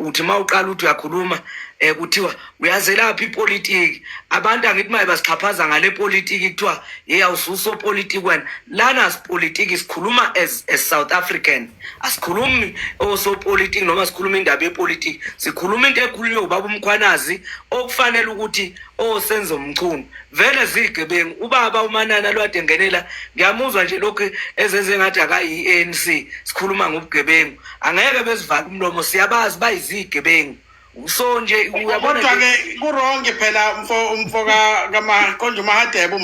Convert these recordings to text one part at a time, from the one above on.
uthi mawuqala uthi uyakhuluma kuthiwa uyazelapha ipolitiki abantu angithi maye basixhaphaza ngale politiki kuthiwa awususo politiki wena lana sipolitiki sikhuluma as South African asikhulumi osopolitiki noma sikhuluma indaba yepolitiki sikhuluma into ekhulunywa ubaba uMkhwanazi okufanele ukuthi osenzo umchunu vele zigebengu ubaba uManana lwade ngenela ngiyamuzwa nje lokho ezenze ngathi akayi ANC sikhuluma ngobugebengu angeke besivala umlomo siyabazi bayizigebengu so nje uyabona ke kurong phela umfoka konje uMahadebe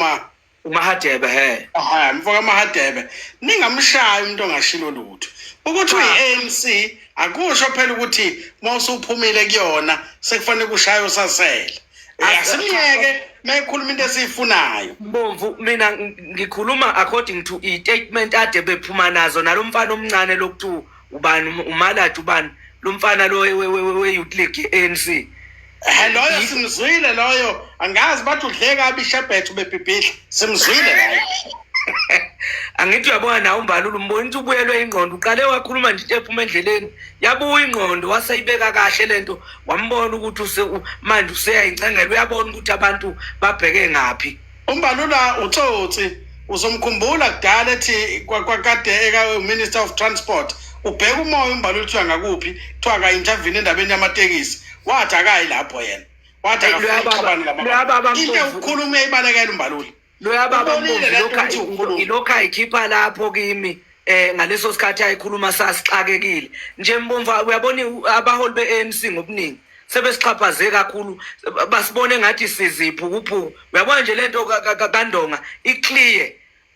uMahadebe umfoka uMahadebe ningamshaya umuntu ongashilo lutho ukuthi uyi-ANC akusho phela ukuthi mawusuphumile kuyona sekufanele kushaye usasela asimiyeke mayikhuluma into esiyifunayo Mbomvu mina ngikhuluma according to i-statement ade bephuma nazo nalomfana omncane lokuthu ubani uMalathi ubani lumfana lo we-youth league ANC loyo simzwile loyo angazi bathi udle kabi ishebhethu bebhibhidla simzwile layo angithi uyabona nawe uMbalulu umbona ukuthi ubuyelwe ingqondo uqale wakhuluma nje ephuma endleleni yabuya ingqondo waseyibeka kahle lento wambona ukuthi manje useyayicengela uyabona ukuthi abantu babheke ngapi uMbalula uTsotsi uzomkhumbula kudala ethi kwakade eka Minister of Transport ubheka umoya uMbalula uthi ngakuphi kuthiwa ka intervene endabeni yamatekisi wathi akayi lapho yena wathi akafuna into ukukhuluma eyibalekela uMbalula loyababa Mbomvu lokho ayikhipha lapho kimi ngaleso sikhathi ayikhuluma sasixakekile nje Mbomvu uyabona abaholi beANC ngobuningi sebesixhaphaze kakhulu basibone ngathi siziphu kuphu uyabona nje lento kaNdonga iclear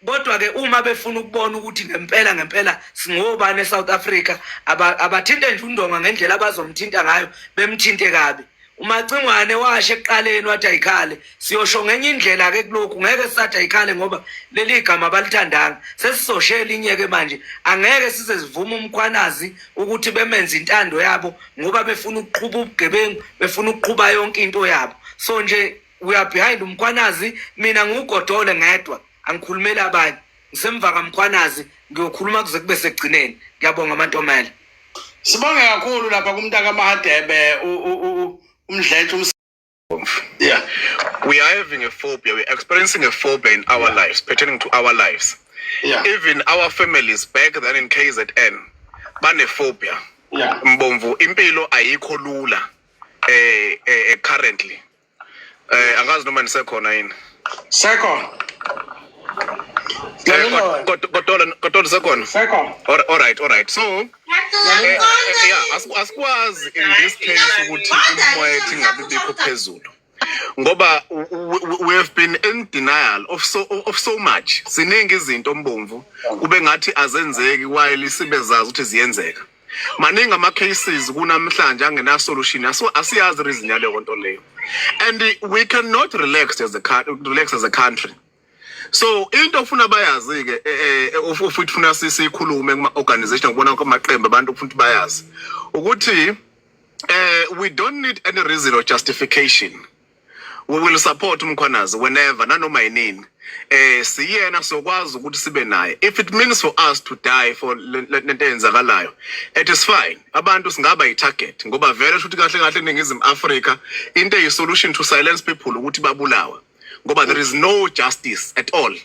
kodwa ke uma befuna ukubona ukuthi ngempela singobani eSouth Africa abathinte nje uNdonga ngendlela abazomthinta ngayo bemthinte kabi uMacingwane washe ekuqaleni wathi ayikhale siyosho ngenye indlela ke kulokhu ngeke sisathi ayikhale ngoba leli gama abalithandanga sesisoshela inyeke manje angeke size sivuma uMkhwanazi ukuthi bemenze intando yabo ngoba befuna ukuqhuba ubugebengu befuna ukuqhuba yonke into yabo so nje we are behind uMkhwanazi mina ngugodole ngedwa angikhulumela abanye ngisemva kaMkhwanazi ngiyokhuluma kuze kube segcineni ngiyabonga amantomela sibonge kakhulu lapha kumntaka Mahadebe Yeah, we are having a phobia. We're experiencing a phobia in our lives, pertaining to our lives. Yeah. Even our families back then in KZN, phobia. Yeah. Mbomvu impilo ayikho lula currently. Angazi noma nisekhona yini. Second. Kotola sekhona. Second. All right. So asikwazi in this case ukuthi umoya ethi ngabe bikho phezulu ngoba we have been in denial of so much siningi izinto Mbomvu kube ngathi azenzeki while sibezazi ukuthi ziyenzeka maningi ama cases kunamhlanje angena solution asiyazi reason yaleyo nto leyo and we cannot relax as a country. So into ofuna bayazi ke ufuthi ufuna sikhulume kuma organization ngibona kwamaqembu abantu ufuna bayazi ukuthi we don't need any reason or justification. We will support uMkhwanazi whenever nanoma yinini siyena sokwazi ukuthi sibe naye if it means for us to die for lento eyenzakalayo it is fine abantu singaba yitarget ngoba vele futhi kahle eNingizimu Africa into eyi solution to silence people ukuthi babulawa ngoba there is no justice at all.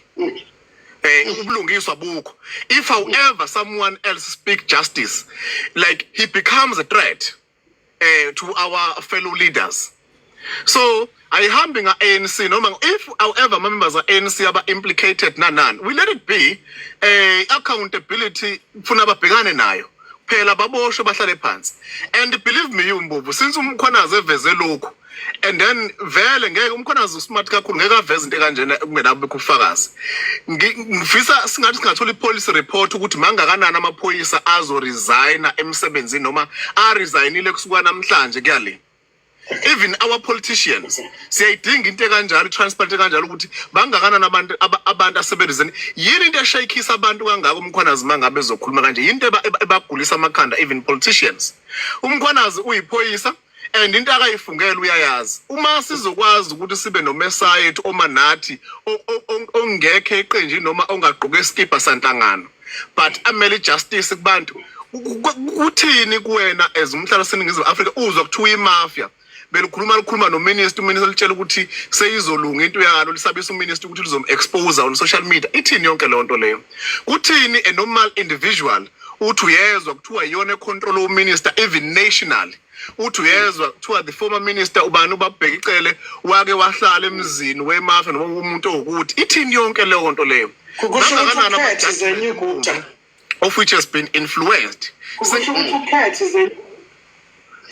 Ubulungiswa bukho. If however someone else speak justice, like he becomes a threat to our fellow leaders. So ayihambi nga ANC noma if however members of ANC aba implicated none, we let it be. Accountability funa ababhekane nayo. Phela baboshwe bahlale phansi. And believe me Mbovu, since uMkhwanazi eveze lokho and then vele ngeke uMkhwanazi smart kakhulu ngeke aveze into kanjena kungenabo bekufakazi ngifisa singathola ipolice report ukuthi mangakanani amaphoyisa azo resigna emsebenzini noma resignile kusuka namhlanje kuyale even our politicians siyayidinga into kanjalo transparent kanjalo ukuthi bangakanani abantu aseberizeni yini into eshayikisa abantu kangaka uMkhwanazi mangabe ezokhuluma kanje into ebagulisa amakhanda even politicians uMkhwanazi uyiphoyisa and into akayifungela uyayazi uma sizokwazi ukuthi sibe nomesaya ethu omanathi ongekho eqenjini noma ongaqoke iskipa sanhlangano but amele justice kubantu uthini kuwena as umhlala seningizimu Africa uzwa kuthiwa imafia belukhuluma nominister uminister litshela ukuthi seyizolunga into yalo lisabisa uminister ukuthi lizom-expose on social media ithini yonke leyo nto leyo kuthini a normal individual uthi uyezwa kuthiwa yiyona econtrol uminister even nationally uthi uyezwa kuthiwa the former minister ubani ubabheka icele wake wahlala emzini wemafia noma umuntu owukuthi ithini yonke leyo nto leyo of which has been influenced.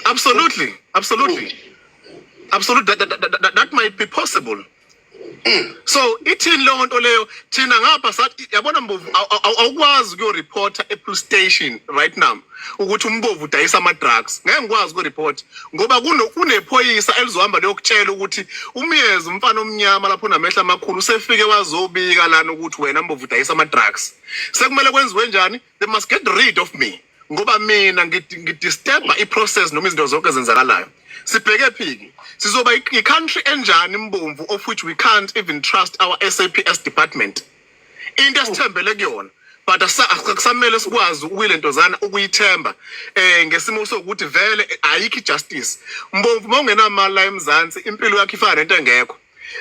Absolutely. That might be possible. So ithini leyo nto leyo thina ngapha sathi yabona Mbovu awukwazi ukuyoreport e-police station right now ukuthi uMbovu udayisa ama-drugs ngeke ngikwazi ukureport ngoba kunephoyisa elizohamba leyokutshela ukuthi umyezi umfana omnyama lapho namehla amakhulu usefike wazobika lana ukuthi wena Mbovu udayisa ama-drugs sekumele kwenziwe njani they must get rid of me ngoba mina ngidisturba i-process noma izinto zonke ezenzakalayo sibheke phiki sizoba i-country enjani Mbovu of which we can't even trust our SAPS department into esithembele kuyona but akusamele sikwazi ukuyilentozana ukuyithemba ngesimo sokuthi vele ayikho justice Mbovu mawungenamali la eMzansi impilo yakhe ifana nento engekho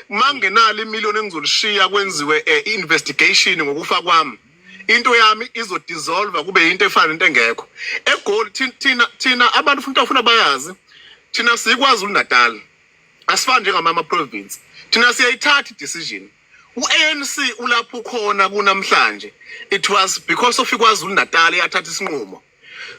mangenalo imiliyoni engizolishiya kwenziwe investigation ngokufa kwami into yami izodissolve kube into efana nento engekho egoli thina abantu futhi afuna bayazi thina sikwazi uNatal asifani njengamama province thina siyayithatha decision uANC ulapho khona kunamhlanje it was because of ikwaZulu Natal yathatha isinqumo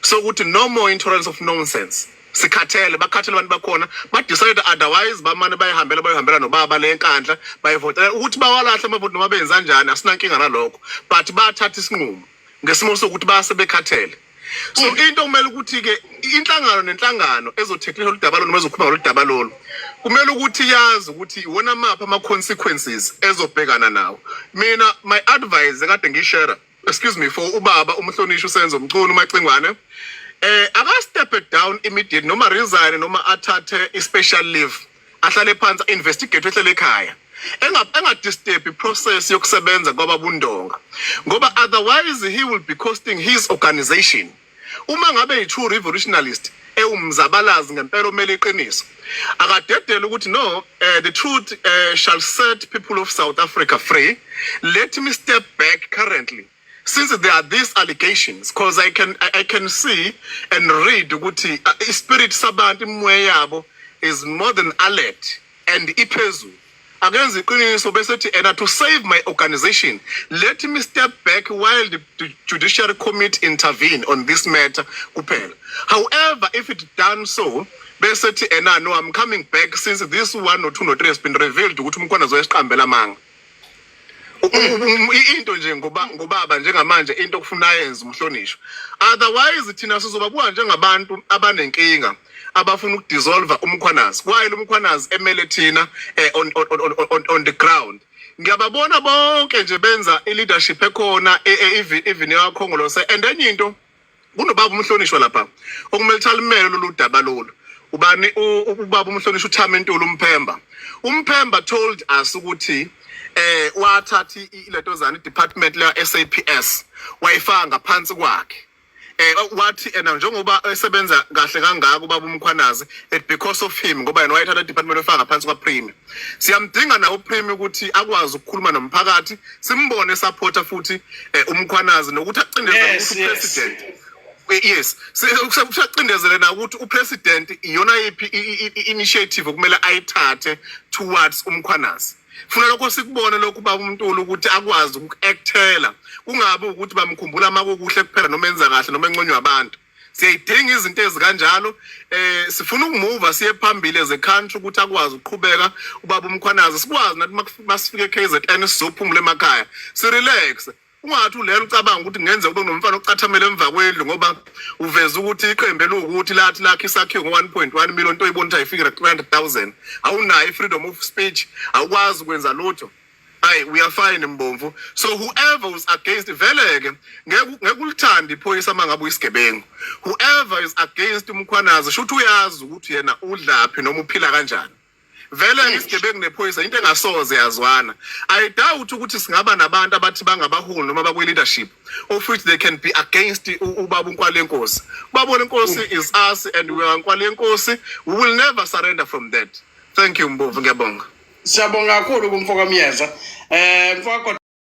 so ukuthi no more intolerance of nonsense sikhathele bakhathele abantu bakhona ba decide otherwise bamane bayihambela nobaba lenkandla bayivotela ukuthi bawalahle amavoti noma benza kanjani asinankinga nalokho but bathatha isinqumo ngesimo sokuthi basebekhathele so into kumele ukuthi ke inhlangano nenhlangano ezotheklela udaba noma ezokhuluma ngoludaba lolu kumele ukuthi yazi ukuthi iwona mapha ama consequences ezobhekana nawo mina my advice kade ngishare excuse me for ubaba umhlonishwa usenzo mculo umacingwane aka step down immediate noma resign noma athathe i special leave ahlale phansi investigate ehlele ekhaya engadisturb process yokusebenza kwababundonga ngoba otherwise he will be costing his organization uma ngabe yi-true revolutionalist umzabalazi ngempela omele iqiniso akadedela ukuthi no the truth shall set people of South Africa free. Let me step back currently since there are these allegations because I can see and read ukuthi spirit sabantu imwe yabo is more than alert and iphezulu against iqiniso besethi to save my organization let me step back while the judiciary committee intervene on this matter kuphela. However, if it done so besethi no I'm coming back since this 1 or 2 or 3 has been revealed ukuthi umkhona zoyesiqambela manga into nje ngobaba njengamanje into okufuna yenza umhlonishwa otherwise thina sizobabuka njengabantu abanenkinga abafuna ukudissolve umkhwanazi kwayile umkhwanazi emele thina on the ground ngiyababona bonke nje benza i-leadership ekhona even yakhongolose and enye into kunobaba umhlonishwa lapha okumele thalimele lolu daba lolu ubani ubaba umhlonishwa uThamentulu uMphemba told us ukuthi wathathi iletozana department la SAPS wayifaka ngaphansi kwakhe wathi njengoba esebenza kahle kangaka ubaba uMkhwanazi because of him ngoba yena wayithatha department efaka ngaphansi kwaPremier siyamdinga nawo uPremier ukuthi akwazi ukukhuluma nomphakathi simbone supporter futhi uMkhwanazi nokuthi acindezele ukuthi upresident yes siyacindezele na ukuthi upresident iyona iphi initiative okumele ayithathe towards uMkhwanazi funa lokho sikubone lokho baba uMntulu ukuthi akwazi ukuactela kungabe ukuthi bamkhumbula amakuhle kuphela noma enza kahle noma enqonywa abantu siyayidinga izinto ezikanjalo sifuna ukumove siye phambili as a country ukuthi akwazi ukuqhubeka ubaba uMkhwanazi sikwazi nathi masifike KZN sizophumula emakhaya si relax ungathi ulela ucabanga ukuthi ngenze kube nomfana ocathamela emva kwendlu ngoba uveza ukuthi iqembe lokuthi lathi lakhe isakhiwo ngo1.1 million into oyibona ukuthi ayifike 300,000 awunayo freedom of speech awukwazi ukwenza lutho we are fine Mbomvu so whoever was against veleke ngeke ulithanda iphoyisa mangabe uyisigebengu whoever is against uMkhwanazi shothi uyazi ukuthi yena udlaphi noma uphila kanjani vele ngisigebengu nephoyisa into engasoze yazwana. I doubt ukuthi singaba nabantu abathi bangabaholi noma bakwe leadership of which they can be against ubaba uNkwalenkosi. Ubaba uNkwalenkosi is us and we are Nkwalenkosi. We will never surrender from that. Thank you Mbovu, ngiyabonga. Siyabonga kakhulu kumfoka Miyeza. Mfoko